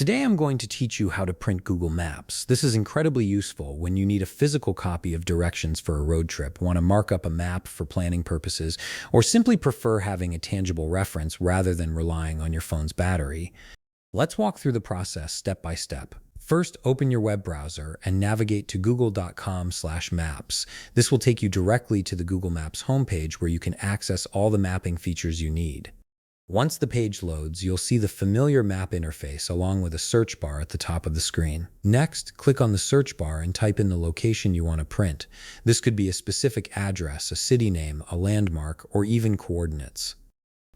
Today I'm going to teach you how to print Google Maps. This is incredibly useful when you need a physical copy of directions for a road trip, want to mark up a map for planning purposes, or simply prefer having a tangible reference rather than relying on your phone's battery. Let's walk through the process step by step. First, open your web browser and navigate to google.com/maps. This will take you directly to the Google Maps homepage where you can access all the mapping features you need. Once the page loads, you'll see the familiar map interface along with a search bar at the top of the screen. Next, click on the search bar and type in the location you want to print. This could be a specific address, a city name, a landmark, or even coordinates.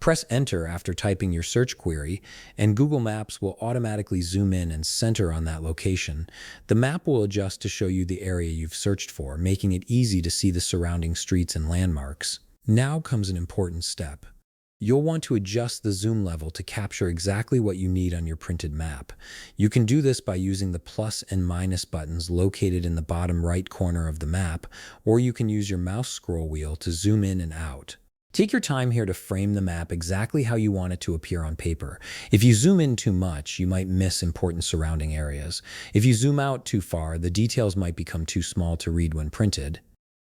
Press Enter after typing your search query, and Google Maps will automatically zoom in and center on that location. The map will adjust to show you the area you've searched for, making it easy to see the surrounding streets and landmarks. Now comes an important step. You'll want to adjust the zoom level to capture exactly what you need on your printed map. You can do this by using the plus and minus buttons located in the bottom right corner of the map, or you can use your mouse scroll wheel to zoom in and out. Take your time here to frame the map exactly how you want it to appear on paper. If you zoom in too much, you might miss important surrounding areas. If you zoom out too far, the details might become too small to read when printed.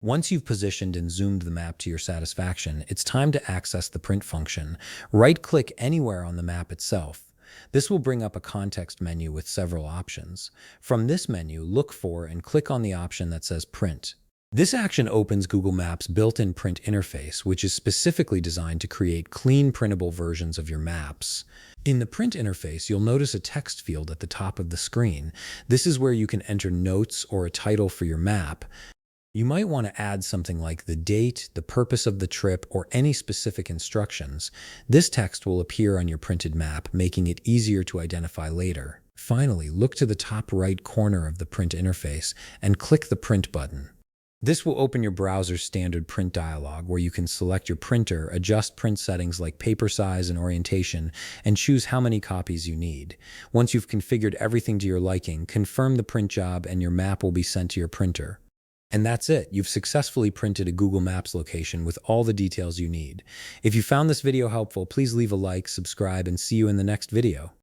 Once you've positioned and zoomed the map to your satisfaction, it's time to access the print function. Right-click anywhere on the map itself. This will bring up a context menu with several options. From this menu, look for and click on the option that says Print. This action opens Google Maps' built-in print interface, which is specifically designed to create clean, printable versions of your maps. In the print interface, you'll notice a text field at the top of the screen. This is where you can enter notes or a title for your map. You might want to add something like the date, the purpose of the trip, or any specific instructions. This text will appear on your printed map, making it easier to identify later. Finally, look to the top right corner of the print interface and click the Print button. This will open your browser's standard print dialog where you can select your printer, adjust print settings like paper size and orientation, and choose how many copies you need. Once you've configured everything to your liking, confirm the print job and your map will be sent to your printer. And that's it. You've successfully printed a Google Maps location with all the details you need. If you found this video helpful, please leave a like, subscribe, and see you in the next video.